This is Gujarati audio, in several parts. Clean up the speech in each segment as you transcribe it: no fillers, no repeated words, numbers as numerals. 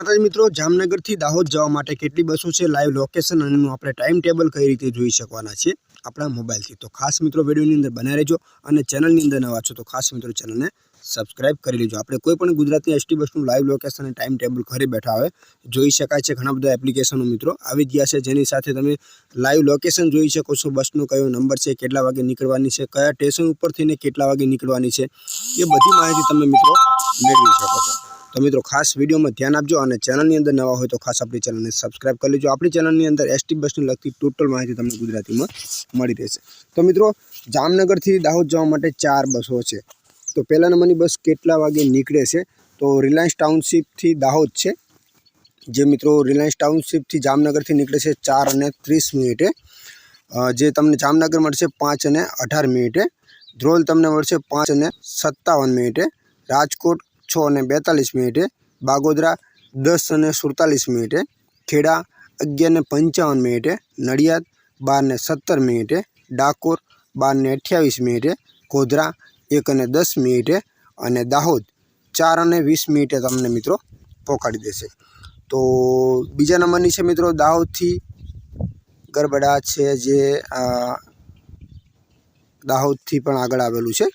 મિત્રો જામનગરથી દાહોદ જવા માટે કેટલી બસો છે, લાઈવ લોકેશન અને આપણે ટાઈમ ટેબલ કઈ રીતે જોઈ શકવાના છે આપણા મોબાઈલથી। તો ખાસ મિત્રો વિડીયોની અંદર બન્યા રહેજો અને ચેનલની અંદર નવા છો તો ખાસ મિત્રો ચેનલને સબસ્ક્રાઇબ કરી લેજો। આપણે કોઈ પણ ગુજરાતની એસટી બસનું લાઈવ લોકેશન અને ટાઈમ ટેબલ ઘરે બેઠા હોય જોઈ શકાય છે। ઘણા બધા એપ્લિકેશનો મિત્રો આવી ગયા છે જેની સાથે તમે લાઈવ લોકેશન જોઈ શકો છો। બસનો કયો નંબર છે, કેટલા વાગે નીકળવાની છે, કયા સ્ટેશન ઉપરથી ને કેટલા વાગે નીકળવાની છે, એ બધી માહિતી તમે મિત્રો મેળવી શકો છો। तो मित्रों खास वीडियो में ध्यान आपजो और चैनल अंदर नवा हो तो खास अपनी चैनल ने सब्सक्राइब कर लीजिए। अपनी चैनल अंदर एसटी बस ने लगती टोटल माहिती तमने गुजराती में मળી રહેશે। तो मित्रों जामनगर थी दाहोद जवा माटे 4 बसों है। तो पहला नंबरनी बस केटला वागे निकळे छे तो रिलायंस टाउनशिप थी दाहोद छे। जे मित्रों रिलायंस टाउनशिप थी जामनगर थी निकळे छे 4:30 जे तमने जामनगर मळशे 5:18। ધ્રોલ તમને મળશે 5:57। રાજકોટ 6:42। બાગોદરા 10:47। ખેડા 11:55। નડિયાદ 12:17। ડાકોર 12:28। ગોધરા 1:10 અને દાહોદ 4:20 તમને મિત્રો પહોંચાડી દેશે। તો બીજા નંબરની છે મિત્રો દાહોદથી ગરબડા છે જે દાહોદથી પણ આગળ આવેલું છે।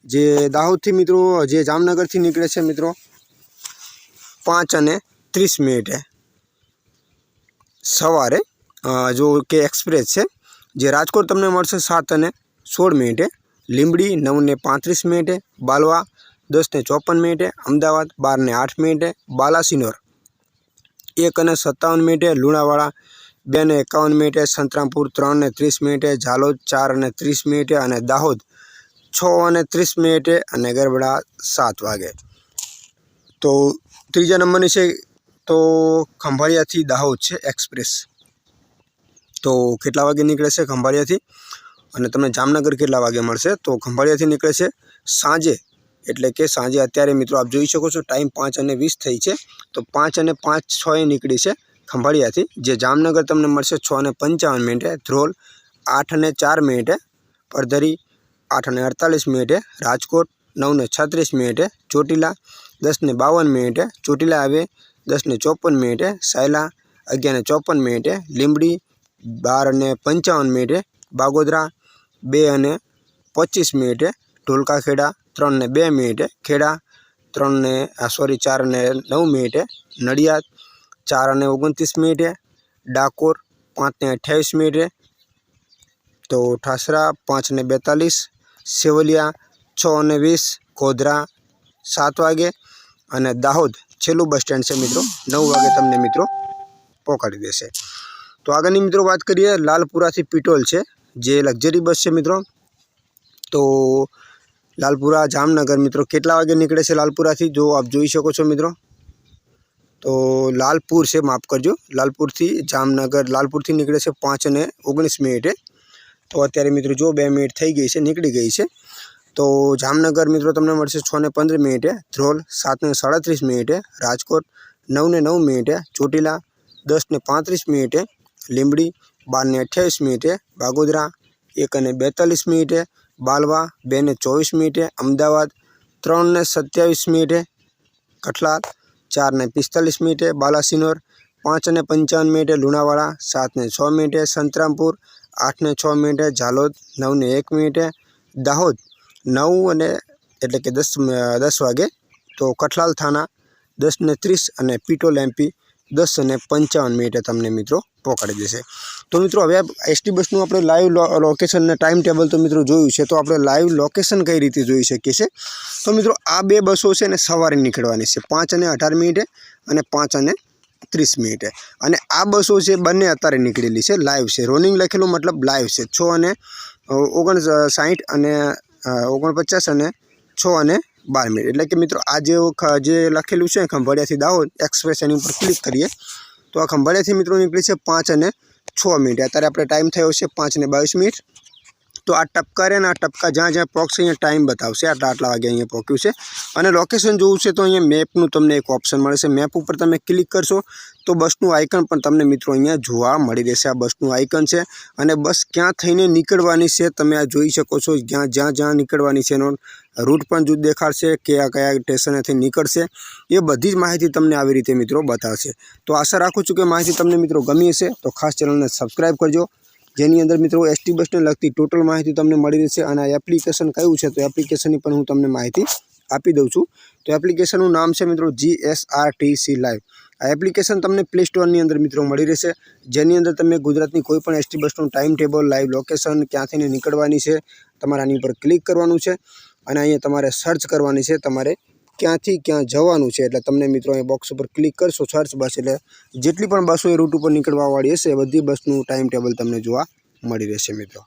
जे दाहोदथी मित्रों जे जामनगरथी निकळे छे मित्रों 5:30 सवारे जो के एक्सप्रेस है। जे राजकोट तमने मळशे 7:16। લીંબડી 9:35। बालवा 10:54। अमदावाद 12:08। बालासिनोर 1:57। લુણાવાડા 2:51। संतरामपुर 3:30। झालोद 4:30 અને દાહોદ 6:30 અને ગરબડા 7 વાગે। तो ત્રીજા નંબરની છે તો ખંભાળિયાથી દાહોદ છે एक्सप्रेस। तो કેટલા વાગે નીકળે છે ખંભાળિયાથી અને તમને જામનગર કેટલા વાગે મળશે તો ખંભાળિયાથી નીકળે છે સાંજે એટલે કે સાંજે અત્યારે મિત્રો આપ જોઈ શકો છો ટાઈમ 5:20 થઈ છે। તો 5:05 નીકળી છે ખંભાળિયાથી। જે જામનગર તમને મળશે 6:55। ધ્રોલ 8:04। પરધરી 8:48। राजकोट 9:36। ચોટીલા 10:52। ચોટીલા આવે 10:54। સાયલા 11:54। લીંબડી 12:55। બાગોદરા 2:25। ઢોલકાખેડા 3:02। ખેડા 4:09। નડિયાદ 4:29। ડાકોર 5:28। तो ठासरा 5:42। सेवलिया 6:20। गोधरा 7 वागे અને દાહોદ છેલ્લું બસ સ્ટેન્ડ છે મિત્રો 9 વાગે તમને મિત્રો પહોંચાડી દેશે। તો આગળની મિત્રો વાત કરીએ લાલપુરાથી પીટોલ છે જે લક્ઝરી બસ છે મિત્રો। તો લાલપુરા જામનગર મિત્રો કેટલા વાગે નીકળે છે લાલપુરાથી જો આપ જોઈ શકો છો મિત્રો। તો લાલપુર છે માફ કરજો લાલપુરથી જામનગર લાલપુરથી નીકળે છે 5:19। तो अत्यारे मित्रों जो 2 मिनिट थी गई है निकली गई है। तो जामनगर मित्रों तमने मळशे 6:15। ધ્રોલ 7:37। राजकोट 9:09। ચોટીલા 10:35। લીંબડી 12:28। बागोदरा 1:42। बालवा 2:24। अमदावाद 3:27। कठलाल 4:45। बालासिनोर 5:55। લુણાવાડા 7:06। संतरामपुर 8:06। झालोद 9:01। दाहोद 9 એટલે કે 10 વાગે। તો કઠલાલ થાના 10:30 અને પીટોલ એમપી 10:55 તમને મિત્રો પહોંચાડી દેશે। તો મિત્રો હવે એસટી બસનું આપણે લાઈવ લોકેશન અને ટાઈમ ટેબલ તો મિત્રો જોયું છે। તો આપણે લાઈવ લોકેશન કઈ રીતે જોઈ શકીએ છીએ તો મિત્રો આ 2 બસો છે ને સવારે નીકળવાની છે 5:18 અને 5:30 અને આ બસો છે બંને અત્યારે નીકળેલી છે લાઈવ છે। રોનિંગ લખેલું મતલબ લાઈવ છે 6:59 અને 49 અને 6:12 એટલે કે મિત્રો આ જે લખેલું છે ખંભાળિયાથી દાહોદ એક્સપ્રેસ એની ઉપર ક્લિક કરીએ તો આ ખંભાળિયાથી મિત્રો નીકળી છે 5:06। અત્યારે આપણે ટાઈમ થયો છે 5:22। તો આ ટપકા રહે ને આ ટપકા જ્યાં જ્યાં પહોંચશે અહીંયા ટાઈમ બતાવશે, આટલા વાગે અહીંયા પહોંચ્યું છે. અને લોકેશન જોવું છે તો અહીંયા મેપનું તમને એક ઓપ્શન મળે છે. મેપ ઉપર તમે ક્લિક કરશો તો બસનું આઇકન પણ તમને મિત્રો અહીંયા જોવા મળી રહેશે. આ બસનું આઇકન છે અને બસ ક્યાં થઈને નીકળવાની છે તમે આ જોઈ શકો છો. જ્યાં નીકળવાની છે એનો રૂટ પણ જો દેખાડશે, કયા સ્ટેશનેથી નીકળશે, એ બધી જ માહિતી તમને આવી રીતે મિત્રો બતાવશે. તો આશા રાખું છું કે માહિતી તમને મિત્રો ગમી હશે. તો ખાસ ચેનલને સબસ્ક્રાઈબ કરજો, જેની અંદર મિત્રો એસટી બસને લગતી ટોટલ માહિતી તમને મળી રહેશે. અને આ એપ્લિકેશન કયું છે તો એપ્લિકેશનની પણ હું તમને માહિતી આપી દઉં છું. તો એપ્લિકેશનનું નામ છે મિત્રો GSRTC લાઈવ. આ એપ્લિકેશન તમને પ્લે સ્ટોરની અંદર મિત્રો મળી રહેશે, જેની અંદર તમે ગુજરાતની કોઈ પણ એસટી બસનું ટાઈમ ટેબલ, લાઈવ લોકેશન, ક્યાંથી નીકળવાની છે, તમારે આની ઉપર ક્લિક કરવાનું છે અને અહીંયા તમારે સર્ચ કરવાની છે તમારે ક્યાંથી ક્યાં જવાનું છે. એટલે તમને મિત્રો અહીં બોક્સ ઉપર ક્લિક કરશો સર્ચ બસ, એટલે જેટલી પણ બસો એ રૂટ ઉપર નીકળવાવાળી હશે બધી બસનું ટાઈમ ટેબલ તમને જોવા મળી રહેશે મિત્રો.